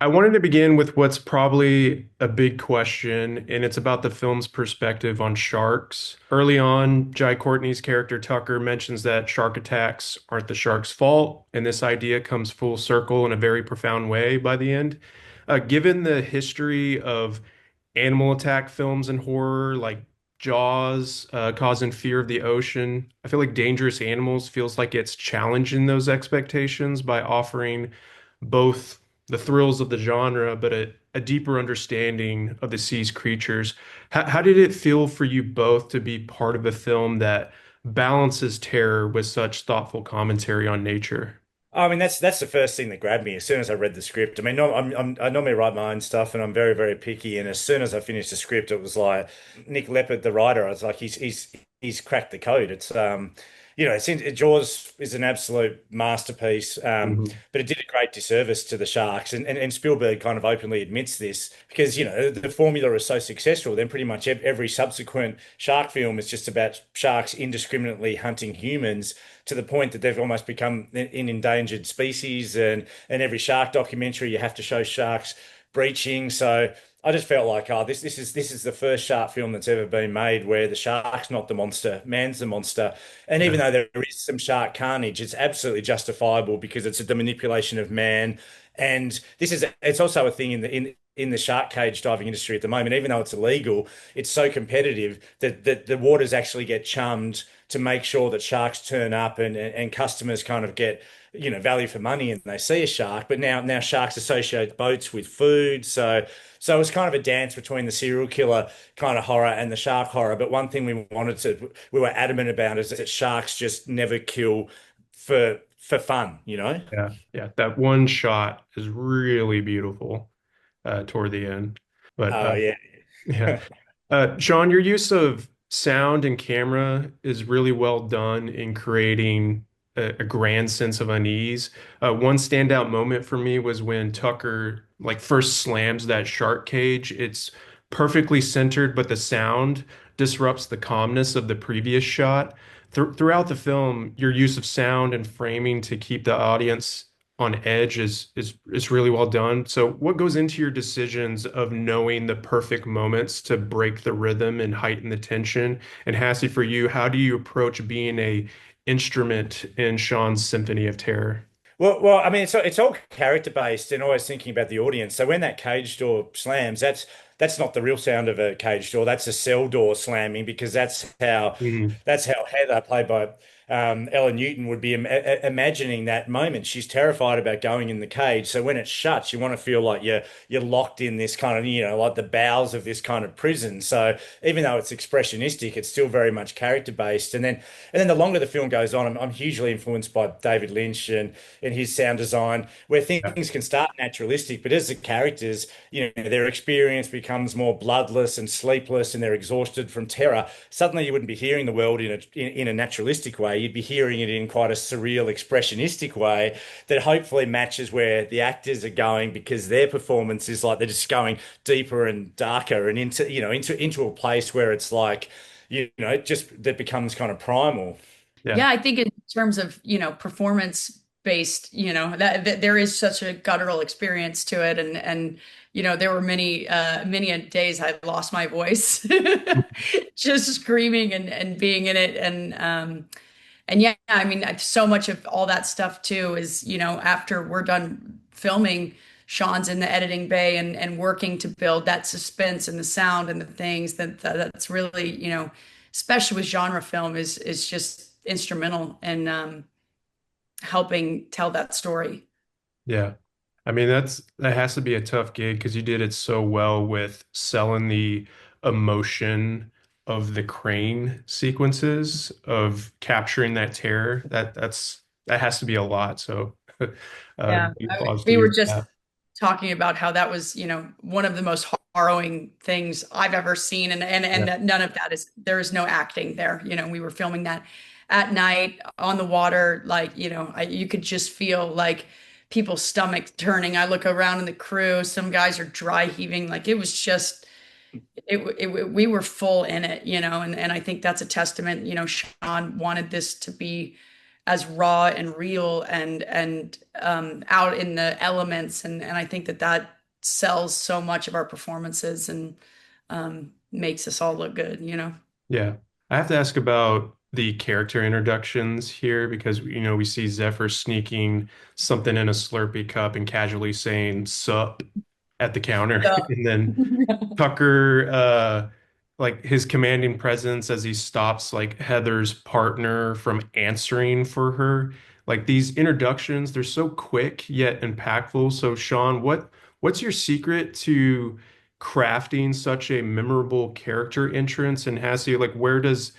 I wanted to begin with what's probably a big question, and it's about the film's perspective on sharks. Early on, Jai Courtney's character Tucker mentions that shark attacks aren't the shark's fault, and this idea comes full circle in a very profound way by the end. Given the history of animal attack films and horror, like Jaws, causing fear of the ocean, I feel like Dangerous Animals feels like it's challenging those expectations by offering both the thrills of the genre, but a deeper understanding of the sea's creatures. How did it feel for you both to be part of a film that balances terror with such thoughtful commentary on nature? I mean, that's the first thing that grabbed me as soon as I read the script. I mean, no, I normally write my own stuff, and I'm very, very picky. And as soon as I finished the script, it was like Nick Leppard, the writer. I was like, he's cracked the code. Jaws is an absolute masterpiece, Mhm. but it did a great disservice to the sharks. And Spielberg kind of openly admits this because the formula is so successful. Then pretty much every subsequent shark film is just about sharks indiscriminately hunting humans to the point that they've almost become an endangered species. And every shark documentary, you have to show sharks breaching. So I just felt like, oh, this is the first shark film that's ever been made where the shark's not the monster, man's the monster. And even Yeah. though there is some shark carnage, it's absolutely justifiable because it's the manipulation of man. And it's also a thing in the shark cage diving industry at the moment. Even though it's illegal, it's so competitive that the waters actually get chummed to make sure that sharks turn up and customers kind of get value for money and they see a shark. But now sharks associate boats with food, so it was kind of a dance between the serial killer kind of horror and the shark horror. But one thing we were adamant about is that sharks just never kill for fun, you know? Yeah, yeah, that one shot is really beautiful toward the end. But Oh yeah. yeah, Sean, your use of sound and camera is really well done in creating a grand sense of unease. One standout moment for me was when Tucker like first slams that shark cage. It's perfectly centered, but the sound disrupts the calmness of the previous shot. Throughout the film, your use of sound and framing to keep the audience on edge is really well done. So what goes into your decisions of knowing the perfect moments to break the rhythm and heighten the tension? And Hassie, for you, how do you approach being a instrument in Sean's Symphony of Terror? Well, I mean, it's all character based and always thinking about the audience. So when that cage door slams, that's not the real sound of a cage door. That's a cell door slamming because Mhm. that's how Heather, played by Ellen Newton, would be imagining that moment. She's terrified about going in the cage. So when it shuts, you want to feel like you're locked in this kind of like the bowels of this kind of prison. So even though it's expressionistic, it's still very much character based. And then the longer the film goes on, I'm hugely influenced by David Lynch and his sound design, where Yeah. things can start naturalistic, but as the characters, their experience becomes more bloodless and sleepless, and they're exhausted from terror. Suddenly, you wouldn't be hearing the world in a naturalistic way. You'd be hearing it in quite a surreal, expressionistic way that hopefully matches where the actors are going because their performance is like they're just going deeper and darker and into a place where it's like just that becomes kind of primal. Yeah. Yeah, I think in terms of, performance based, that there is such a guttural experience to it. And, there were many days I lost my voice just screaming and being in it. And yeah, I mean, so much of all that stuff too is, after we're done filming, Sean's in the editing bay and working to build that suspense and the sound and the things that's really, especially with genre film is just instrumental in helping tell that story. Yeah. I mean, that has to be a tough gig because you did it so well with selling the emotion of the crane sequences of capturing that terror. That has to be a lot. So, Yeah. big applause to We were you. just Yeah. talking about how that was, one of the most harrowing things I've ever seen. And Yeah. that none of that there is no acting there. We were filming that at night on the water. Like, you could just feel like people's stomachs turning. I look around in the crew, some guys are dry heaving. Like it was just, we were full in it, and I think that's a testament, Sean wanted this to be as raw and real and out in the elements, and I think that that sells so much of our performances and makes us all look good, you know. Yeah. I have to ask about the character introductions here because we see Zephyr sneaking something in a Slurpee cup and casually saying sup at the counter. Yeah. And then Tucker, like his commanding presence as he stops like Heather's partner from answering for her. Like these introductions, they're so quick yet impactful. So Sean, what's your secret to crafting such a memorable character entrance? And Hassie, like where does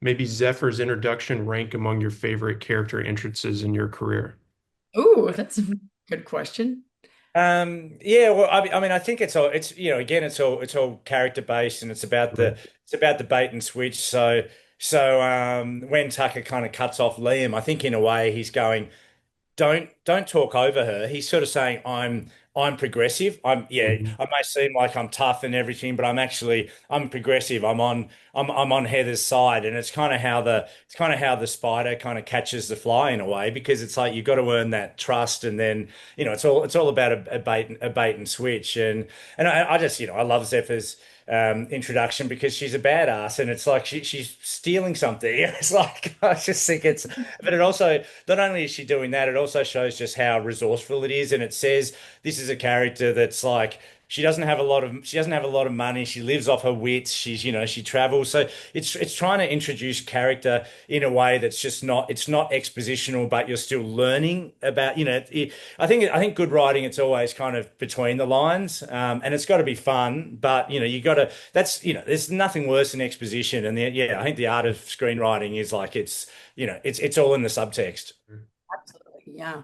maybe Zephyr's introduction rank among your favorite character entrances in your career? Ooh, that's a good question. Yeah, well, I mean, I think it's again, it's all character based, and Right. it's about the bait and switch. So when Tucker kind of cuts off Liam, I think in a way he's going, don't talk over her. He's sort of saying, I'm progressive. Yeah, Mhm. I may seem like I'm tough and everything, but I'm progressive. I'm on Heather's side. And it's kind of how the spider kind of catches the fly in a way, because it's like you've got to earn that trust, and then it's all about a bait and switch. And I just I love Zephyr's introduction because she's a badass, and it's like she's stealing something. It's like I just think it's, but it also, not only is she doing that, it also shows just how resourceful it is. And it says this is a character that's like she doesn't have a lot of money. She lives off her wits. She travels. So it's trying to introduce character in a way that's just not it's not expositional, but you're still learning about I think good writing, it's always kind of between the lines, and it's got to be fun. But you got to that's there's nothing worse than exposition. And yeah, I think the art of screenwriting is like it's all in the subtext. Absolutely. Yeah.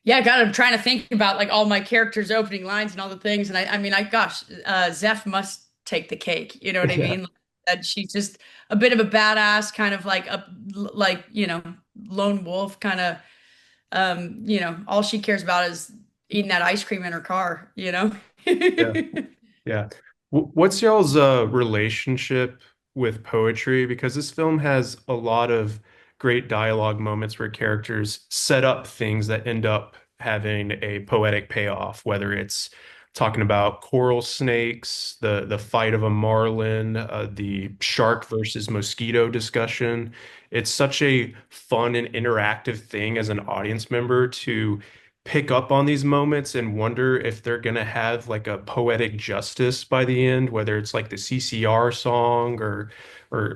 Yeah, God, I'm trying to think about like all my characters' opening lines and all the things. And I mean, gosh, Zeph must take the cake. You know what I Yeah. mean? That she's just a bit of a badass, kind of like like, lone wolf kind of, all she cares about is eating that ice cream in her car, you know? Yeah. Yeah. What's y'all's relationship with poetry? Because this film has a lot of great dialogue moments where characters set up things that end up having a poetic payoff, whether it's talking about coral snakes, the fight of a marlin, the shark versus mosquito discussion. It's such a fun and interactive thing as an audience member to pick up on these moments and wonder if they're gonna have like a poetic justice by the end, whether it's like the CCR song or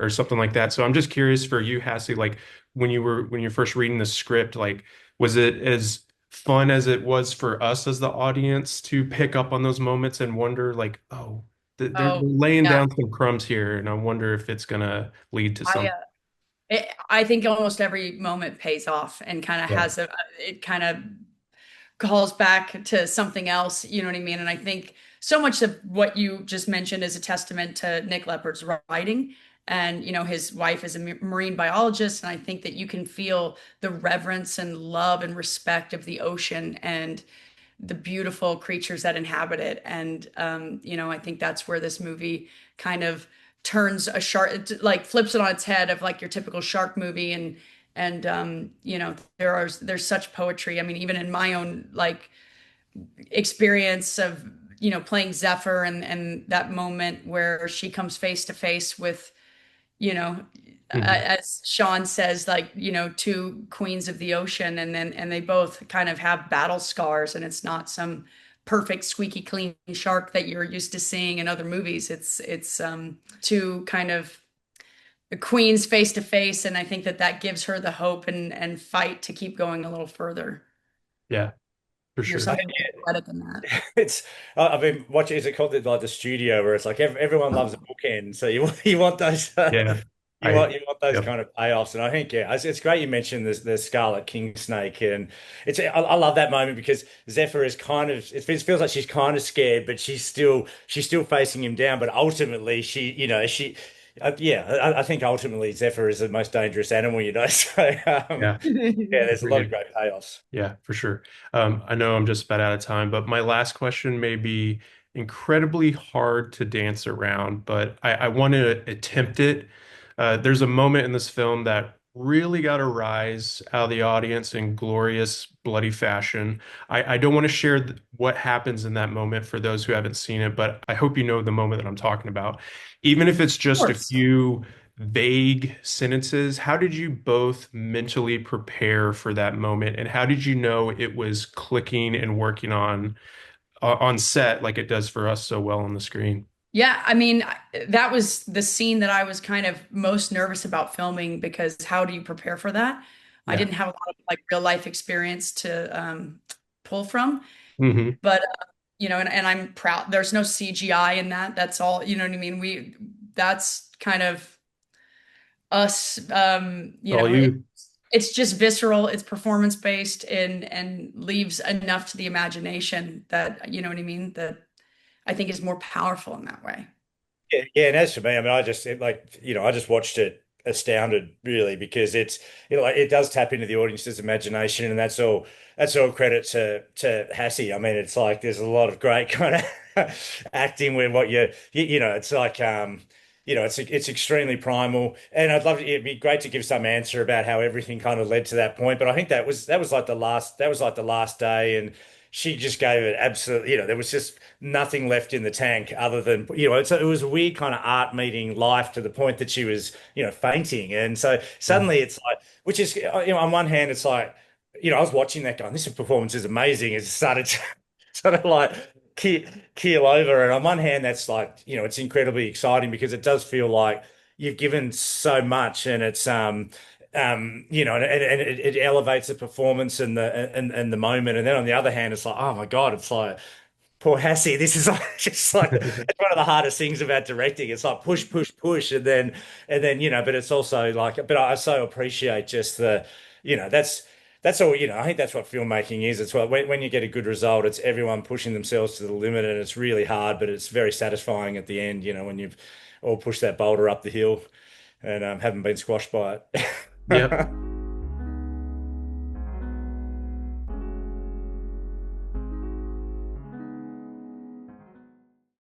something like that. So I'm just curious for you, Hassie, like when you're first reading the script, like was it as fun as it was for us as the audience to pick up on those moments and wonder like, oh, they're Oh, laying yeah. down some crumbs here, and I wonder if it's gonna lead to I some. uh, I think almost every moment pays off and kind of Yeah. has it kind of calls back to something else, you know what I mean? And I think so much of what you just mentioned is a testament to Nick Leppard's writing. And, his wife is a marine biologist. And I think that you can feel the reverence and love and respect of the ocean and the beautiful creatures that inhabit it. And, I think that's where this movie kind of turns a shark, like flips it on its head of like your typical shark movie. And there's such poetry. I mean, even in my own like experience of, playing Zephyr and that moment where she comes face to face with, you know, Mhm. as Sean says, like, two queens of the ocean, and they both kind of have battle scars, and it's not some perfect squeaky clean shark that you're used to seeing in other movies. It's two kind of queens face to face, and I think that that gives her the hope and fight to keep going a little further. Yeah, for There's sure. something poetic in that. It's I've been watching. Is it called like the studio, where it's like everyone loves a bookend, so you you want those Yeah. I you want those Yep. kind of payoffs. And I think it's great you mentioned the Scarlet King snake, and I love that moment because Zephyr is kind of it feels like she's kind of scared, but she's still facing him down. But ultimately, she. Yeah, I think ultimately Zephyr is the most dangerous animal, So Yeah. yeah, there's a lot of Agreed. great payoffs. Yeah, for sure. I know I'm just about out of time, but my last question may be incredibly hard to dance around, but I want to attempt it. There's a moment in this film that really got to rise out of the audience in glorious, bloody fashion. I don't want to share what happens in that moment for those who haven't seen it, but I hope you know the moment that I'm talking about. Even if it's Of just a course. few vague sentences, how did you both mentally prepare for that moment? And how did you know it was clicking and working on set like it does for us so well on the screen? Yeah, I mean, that was the scene that I was kind of most nervous about filming because how do you prepare for that? I Yeah. didn't have a lot of like real life experience to pull from, Hmm. but and I'm proud. There's no CGI in that. That's all, you know what I mean? That's kind of us. All you. It's just visceral. It's performance based and leaves enough to the imagination that, you know what I mean? That I think is more powerful in that way. Yeah, yeah, and as for me, I mean, I just watched it astounded, really, because like it does tap into the audience's imagination, and that's all credit to Hassie. I mean, it's like there's a lot of great kind of acting with what it's like, it's extremely primal, and it'd be great to give some answer about how everything kind of led to that point. But I think that was like the last day, and she just gave it absolutely, there was just nothing left in the tank other than, it was a weird kind of art meeting life to the point that she was, fainting. And so suddenly it's like, which is, on one hand, it's like, I was watching that going, this performance is amazing. It started to sort of like keel over. And on one hand, that's like, it's incredibly exciting because it does feel like you've given so much and and it elevates the performance and the moment. And then on the other hand, it's like, oh my God, it's like, poor Hassie, this is like, just like it's one of the hardest things about directing. It's like push, push, push, and then but it's also like, but I so appreciate just that's all. I think that's what filmmaking is. It's what when you get a good result, it's everyone pushing themselves to the limit, and it's really hard, but it's very satisfying at the end. When you've all pushed that boulder up the hill and haven't been squashed by it. Yep.